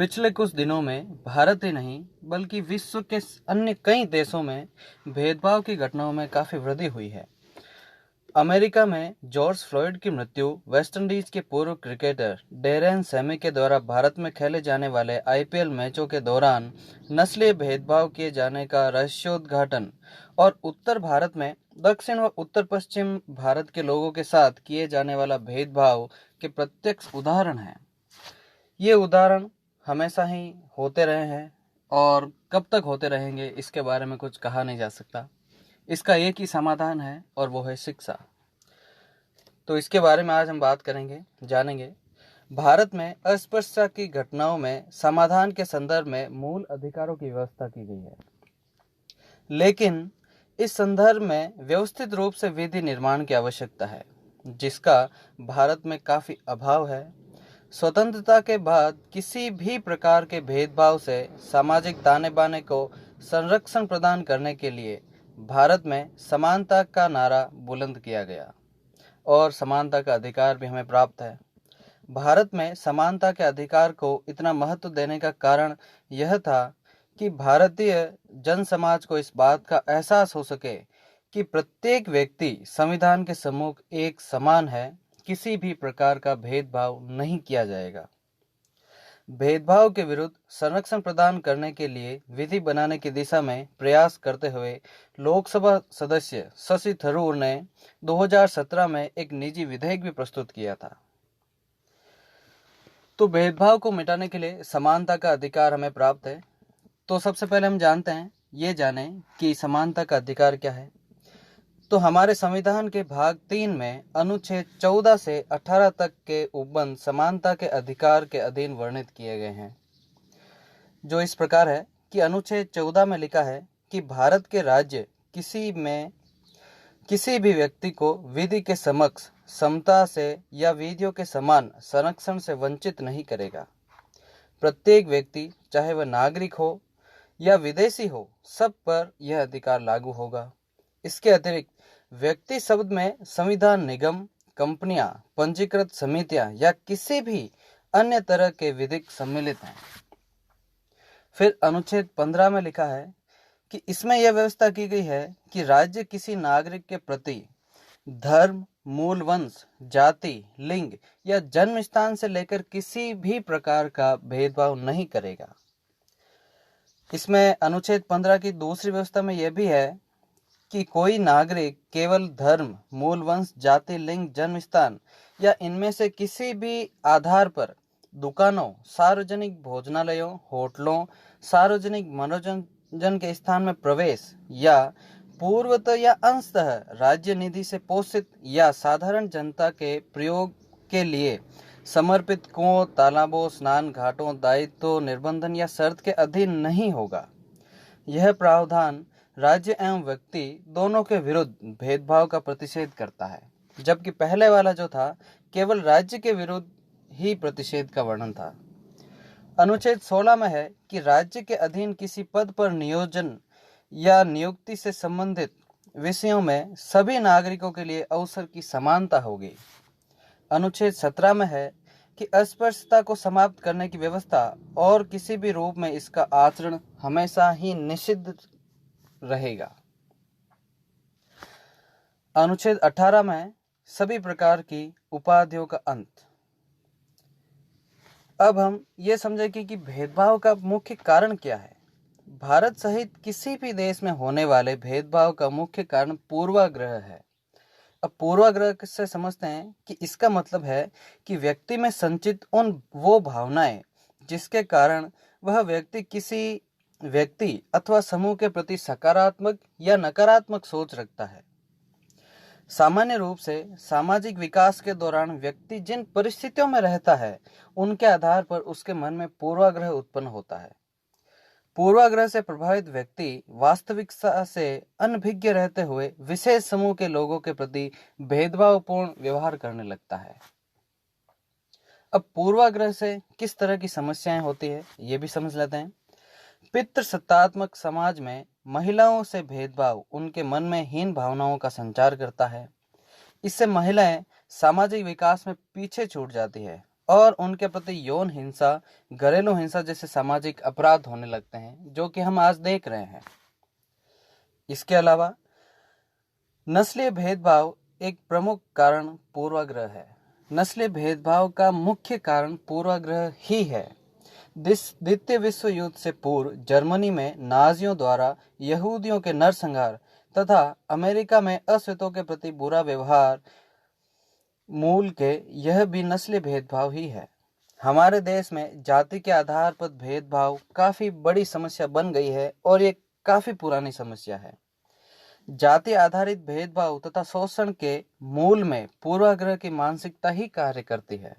पिछले कुछ दिनों में भारत ही नहीं बल्कि विश्व के अन्य कई देशों में भेदभाव की घटनाओं में काफ़ी वृद्धि हुई है। अमेरिका में जॉर्ज फ्लॉयड की मृत्यु, वेस्ट इंडीज के पूर्व क्रिकेटर डेरेन सैमी के द्वारा भारत में खेले जाने वाले आईपीएल मैचों के दौरान नस्लीय भेदभाव किए जाने का रहस्योद्घाटन और उत्तर भारत में दक्षिण व उत्तर पश्चिम भारत के लोगों के साथ किए जाने वाला भेदभाव के प्रत्यक्ष उदाहरण हैं। ये उदाहरण हमेशा ही होते रहे हैं और कब तक होते रहेंगे इसके बारे में कुछ कहा नहीं जा सकता। इसका एक ही समाधान है और वो है शिक्षा। तो इसके बारे में आज हम बात करेंगे, जानेंगे। भारत में अस्पृश्यता की घटनाओं में समाधान के संदर्भ में मूल अधिकारों की व्यवस्था की गई है, लेकिन इस संदर्भ में व्यवस्थित रूप से विधि निर्माण की आवश्यकता है, जिसका भारत में काफ़ी अभाव है। स्वतंत्रता के बाद किसी भी प्रकार के भेदभाव से सामाजिक ताने बाने को संरक्षण प्रदान करने के लिए भारत में समानता का नारा बुलंद किया गया और समानता का अधिकार भी हमें प्राप्त है। भारत में समानता के अधिकार को इतना महत्व देने का कारण यह था कि भारतीय जन समाज को इस बात का एहसास हो सके कि प्रत्येक व्यक्ति संविधान के सम्मुख एक समान है, किसी भी प्रकार का भेदभाव नहीं किया जाएगा। भेदभाव के विरुद्ध संरक्षण प्रदान करने के लिए विधि बनाने की दिशा में प्रयास करते हुए लोकसभा सदस्य शशि थरूर ने 2017 में एक निजी विधेयक भी प्रस्तुत किया था। तो भेदभाव को मिटाने के लिए समानता का अधिकार हमें प्राप्त है। तो सबसे पहले हम ये जानें कि समानता का अधिकार क्या है। तो हमारे संविधान के भाग 3 में अनुच्छेद 14 से 18 तक के उपबंध समानता के अधिकार के अधीन वर्णित किए गए हैं, जो इस प्रकार है कि अनुच्छेद 14 में लिखा है कि भारत के राज्य किसी भी व्यक्ति को विधि के समक्ष समता से या विधियों के समान संरक्षण से वंचित नहीं करेगा। प्रत्येक व्यक्ति, चाहे वह नागरिक हो या विदेशी हो, सब पर यह अधिकार लागू होगा। इसके अतिरिक्त व्यक्ति शब्द में संविधान, निगम, कंपनियां, पंजीकृत समितियां या किसी भी अन्य तरह के विधिक सम्मिलित हैं। फिर अनुच्छेद 15 में लिखा है कि इसमें यह व्यवस्था की गई है कि राज्य किसी नागरिक के प्रति धर्म, मूल वंश, जाति, लिंग या जन्म स्थान से लेकर किसी भी प्रकार का भेदभाव नहीं करेगा। इसमें अनुच्छेद 15 की दूसरी व्यवस्था में यह भी है कि कोई नागरिक केवल धर्म, मूल वंश, जाति, लिंग, जन्म स्थान या इनमें से किसी भी आधार पर दुकानों, सार्वजनिक भोजनालयों, होटलों, सार्वजनिक मनोरंजन के स्थान में प्रवेश या पूर्वतः या अंशतः राज्य निधि से पोषित या साधारण जनता के प्रयोग के लिए समर्पित कुओं, तालाबों, स्नान घाटों, दायित्व, निर्बंधन या शर्त के अधीन नहीं होगा। यह प्रावधान राज्य एवं व्यक्ति दोनों के विरुद्ध भेदभाव का प्रतिषेध करता है, जबकि पहले वाला जो था केवल राज्य के विरुद्ध ही प्रतिषेध का वर्णन था। अनुच्छेद 16 में है कि राज्य के अधीन किसी पद पर नियोजन या नियुक्ति से संबंधित विषयों में सभी नागरिकों के लिए अवसर की समानता होगी। अनुच्छेद 17 में है कि अस्पृश्यता को समाप्त करने की व्यवस्था और किसी भी रूप में इसका आचरण हमेशा ही निषिद्ध रहेगा। अनुच्छेद 18 में सभी प्रकार की उपाधियों का अंत। अब हम ये समझेंगे कि भेदभाव का मुख्य कारण क्या है। भारत सहित किसी भी देश में होने वाले भेदभाव का मुख्य कारण पूर्वाग्रह है। अब पूर्वाग्रह से समझते हैं कि इसका मतलब है कि व्यक्ति में संचित वो भावनाएं जिसके कारण वह व्यक्ति किसी व्यक्ति अथवा समूह के प्रति सकारात्मक या नकारात्मक सोच रखता है। सामान्य रूप से सामाजिक विकास के दौरान व्यक्ति जिन परिस्थितियों में रहता है, उनके आधार पर उसके मन में पूर्वाग्रह उत्पन्न होता है। पूर्वाग्रह से प्रभावित व्यक्ति वास्तविकता से अनभिज्ञ रहते हुए विशेष समूह के लोगों के प्रति भेदभावपूर्ण व्यवहार करने लगता है। अब पूर्वाग्रह से किस तरह की समस्याएं होती है, ये भी समझ लेते हैं। पितृसत्तात्मक समाज में महिलाओं से भेदभाव उनके मन में हीन भावनाओं का संचार करता है। इससे महिलाएं सामाजिक विकास में पीछे छूट जाती है और उनके प्रति यौन हिंसा, घरेलू हिंसा जैसे सामाजिक अपराध होने लगते हैं, जो कि हम आज देख रहे हैं। इसके अलावा नस्लीय भेदभाव एक प्रमुख कारण पूर्वाग्रह है। नस्लीय भेदभाव का मुख्य कारण पूर्वाग्रह ही है। द्वितीय विश्व युद्ध से पूर्व जर्मनी में नाजियों द्वारा यहूदियों के नरसंहार तथा अमेरिका में अश्वेतों के प्रति बुरा व्यवहार मूल के यह भी नस्लीय भेदभाव ही है। हमारे देश में जाति के आधार पर भेदभाव काफी बड़ी समस्या बन गई है और ये काफी पुरानी समस्या है। जाति आधारित भेदभाव तथा शोषण के मूल में पूर्वाग्रह की मानसिकता ही कार्य करती है।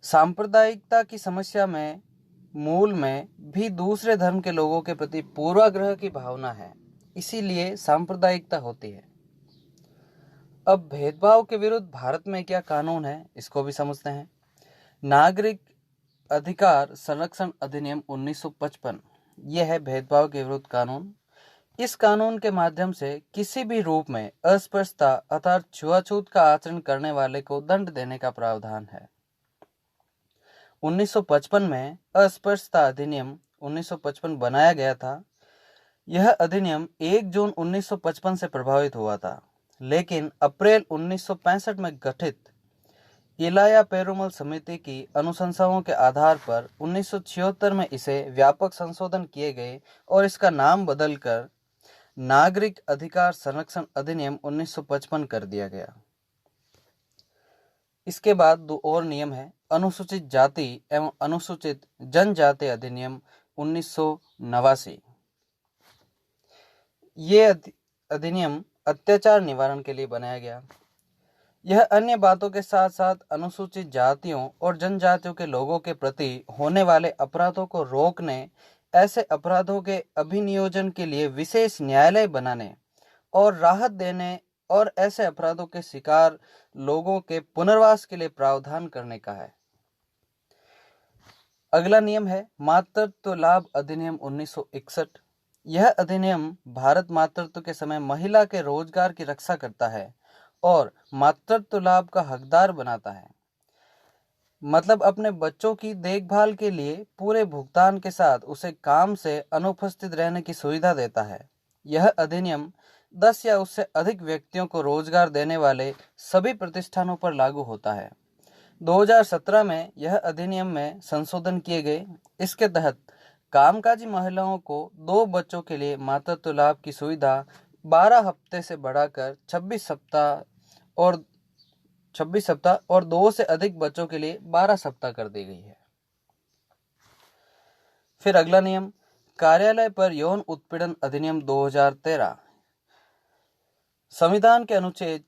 सांप्रदायिकता की समस्या में मूल में भी दूसरे धर्म के लोगों के प्रति पूर्वाग्रह की भावना है, इसीलिए सांप्रदायिकता होती है। अब भेदभाव के विरुद्ध भारत में क्या कानून है, इसको भी समझते हैं। नागरिक अधिकार संरक्षण अधिनियम 1955 यह है भेदभाव के विरुद्ध कानून। इस कानून के माध्यम से किसी भी रूप में अस्पृश्यता अर्थात छुआछूत का आचरण करने वाले को दंड देने का प्रावधान है। 1955 में अस्पृश्यता अधिनियम 1955 बनाया गया था। यह अधिनियम 1 जून 1955 से प्रभावित हुआ था, लेकिन अप्रैल 1965 में गठित इलाया पेरुमल समिति की अनुशंसाओं के आधार पर 1976 में इसे व्यापक संशोधन किए गए और इसका नाम बदलकर नागरिक अधिकार संरक्षण अधिनियम 1955 कर दिया गया। इसके बाद 2 और नियम है। अनुसूचित जाति एवं अनुसूचित जनजाति अधिनियम 1989। ये अधिनियम अत्याचार निवारण के लिए बनाया गया। यह अन्य बातों के साथ साथ अनुसूचित जातियों और जनजातियों के लोगों के प्रति होने वाले अपराधों को रोकने, ऐसे अपराधों के अभिनियोजन के लिए विशेष न्यायालय बनाने और राहत देने और ऐसे अपराधों के शिकार लोगों के पुनर्वास के लिए प्रावधान करने का है। अगला नियम है मातृत्व लाभ अधिनियम 1961। यह अधिनियम भारत मातृत्व के समय महिला के रोजगार की रक्षा करता है और मातृत्व लाभ का हकदार बनाता है, मतलब अपने बच्चों की देखभाल के लिए पूरे भुगतान के साथ उसे काम से अनुपस्थित रहने की सुविधा देता है। यह अधिनियम 10 या उससे अधिक व्यक्तियों को रोजगार देने वाले सभी प्रतिष्ठानों पर लागू होता है। 2017 में यह अधिनियम में संशोधन किए गए। इसके तहत कामकाजी महिलाओं को 2 बच्चों के लिए मातृत्व लाभ की सुविधा 12 हफ्ते से बढ़ाकर 26 सप्ताह और 2 से अधिक बच्चों के लिए 12 सप्ताह कर दी गई है। फिर अगला नियम कार्यालय पर यौन उत्पीड़न अधिनियम 2013। संविधान के अनुच्छेद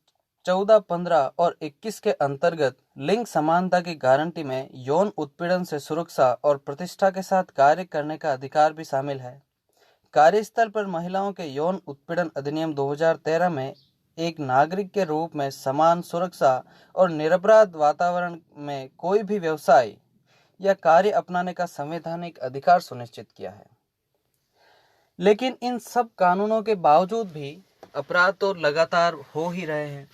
14, 15 और 21 के अंतर्गत लिंग समानता की गारंटी में यौन उत्पीड़न से सुरक्षा और प्रतिष्ठा के साथ कार्य करने का अधिकार भी शामिल है। कार्यस्थल पर महिलाओं के यौन उत्पीड़न अधिनियम 2013 में एक नागरिक के रूप में समान सुरक्षा और निरपराध वातावरण में कोई भी व्यवसाय या कार्य अपनाने का संवैधानिक अधिकार सुनिश्चित किया है। लेकिन इन सब कानूनों के बावजूद भी अपराध तो लगातार हो ही रहे हैं।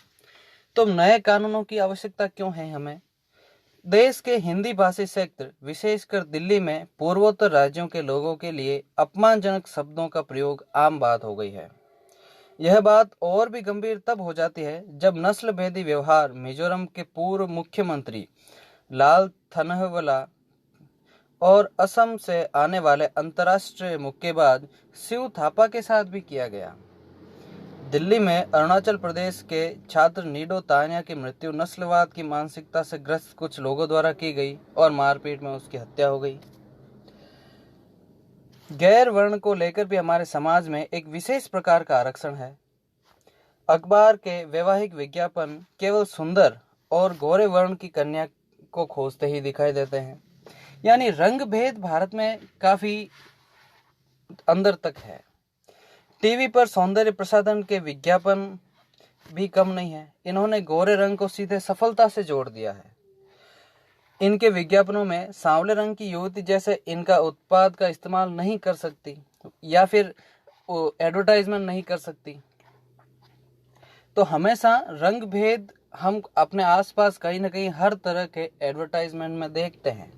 तो नए कानूनों की आवश्यकता क्यों है हमें? देश के हिंदी भाषी क्षेत्र विशेषकर दिल्ली में पूर्वोत्तर राज्यों के लोगों के लिए अपमानजनक शब्दों का प्रयोग आम बात हो गई है। यह बात और भी गंभीर तब हो जाती है जब नस्ल भेदी व्यवहार मिजोरम के पूर्व मुख्यमंत्री लाल थनहवला और असम से आने वाले अंतर्राष्ट्रीय मुक्केबाज शिव थापा के साथ भी किया गया। दिल्ली में अरुणाचल प्रदेश के छात्र नीडो तान्या की मृत्यु नस्लवाद की मानसिकता से ग्रस्त कुछ लोगों द्वारा की गई और मारपीट में उसकी हत्या हो गई। गैर वर्ण को लेकर भी हमारे समाज में एक विशेष प्रकार का आरक्षण है। अखबार के वैवाहिक विज्ञापन केवल सुंदर और गोरे वर्ण की कन्या को खोजते ही दिखाई देते हैं। यानी रंग भेद भारत में काफी अंदर तक है। टीवी पर सौंदर्य प्रसाधन के विज्ञापन भी कम नहीं है। इन्होंने गोरे रंग को सीधे सफलता से जोड़ दिया है। इनके विज्ञापनों में सांवले रंग की युवती जैसे इनका उत्पाद का इस्तेमाल नहीं कर सकती या फिर एडवर्टाइजमेंट नहीं कर सकती। तो हमेशा रंग भेद हम अपने आसपास कहीं ना कहीं हर तरह के एडवर्टाइजमेंट में देखते हैं।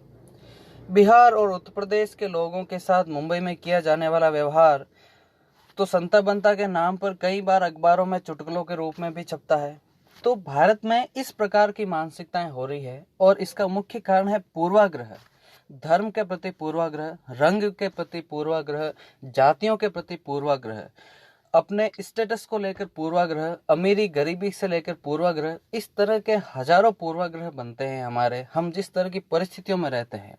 बिहार और उत्तर प्रदेश के लोगों के साथ मुंबई में किया जाने वाला व्यवहार तो संता बंता के नाम पर कई बार अखबारों में चुटकुलों के रूप में भी छपता है। तो भारत में इस प्रकार की मानसिकताएं हो रही है और इसका मुख्य कारण है पूर्वाग्रह। धर्म के प्रति पूर्वाग्रह, रंग के प्रति पूर्वाग्रह, जातियों के प्रति पूर्वाग्रह, अपने स्टेटस को लेकर पूर्वाग्रह, अमीरी गरीबी से लेकर पूर्वाग्रह। इस तरह के हजारों पूर्वाग्रह बनते हैं हमारे, हम जिस तरह की परिस्थितियों में रहते हैं।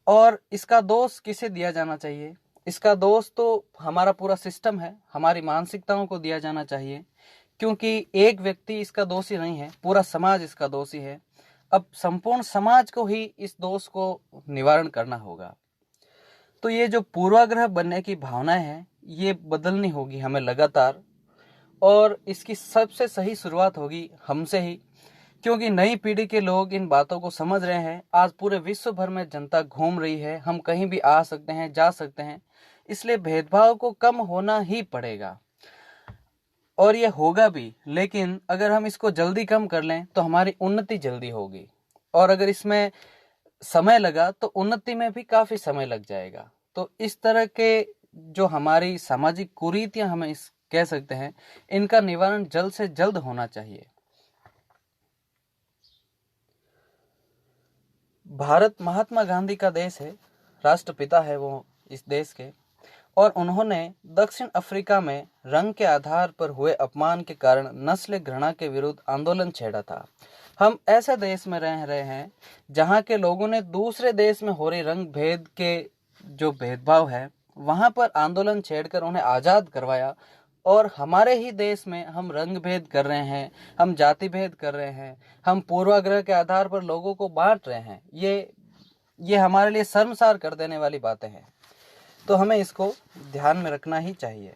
और इसका दोष किसे दिया जाना चाहिए? इसका दोष तो हमारा पूरा सिस्टम है, हमारी मानसिकताओं को दिया जाना चाहिए, क्योंकि एक व्यक्ति इसका दोषी नहीं है, पूरा समाज इसका दोषी है। अब संपूर्ण समाज को ही इस दोष को निवारण करना होगा। तो ये जो पूर्वाग्रह बनने की भावनाएं हैं, ये बदलनी होगी हमें लगातार, और इसकी सबसे सही शुरुआत होगी हमसे ही, क्योंकि नई पीढ़ी के लोग इन बातों को समझ रहे हैं। आज पूरे विश्व भर में जनता घूम रही है, हम कहीं भी आ सकते हैं, जा सकते हैं, इसलिए भेदभाव को कम होना ही पड़ेगा और ये होगा भी। लेकिन अगर हम इसको जल्दी कम कर लें तो हमारी उन्नति जल्दी होगी, और अगर इसमें समय लगा तो उन्नति में भी काफी समय लग जाएगा। तो इस तरह के जो हमारी सामाजिक कुरीतियां हमें इस कह सकते हैं, इनका निवारण जल्द से जल्द होना चाहिए। भारत महात्मा गांधी का देश है, राष्ट्रपिता है वो इस देश के, और उन्होंने दक्षिण अफ्रीका में रंग के आधार पर हुए अपमान के कारण नस्ल घृणा के विरुद्ध आंदोलन छेड़ा था। हम ऐसे देश में रह रहे हैं जहां के लोगों ने दूसरे देश में हो रही रंग भेद के जो भेदभाव है वहां पर आंदोलन छेड़कर उन्हें आजाद करवाया, और हमारे ही देश में हम रंग भेद कर रहे हैं, हम जाति भेद कर रहे हैं, हम पूर्वाग्रह के आधार पर लोगों को बांट रहे हैं। ये हमारे लिए शर्मसार कर देने वाली बातें हैं। तो हमें इसको ध्यान में रखना ही चाहिए।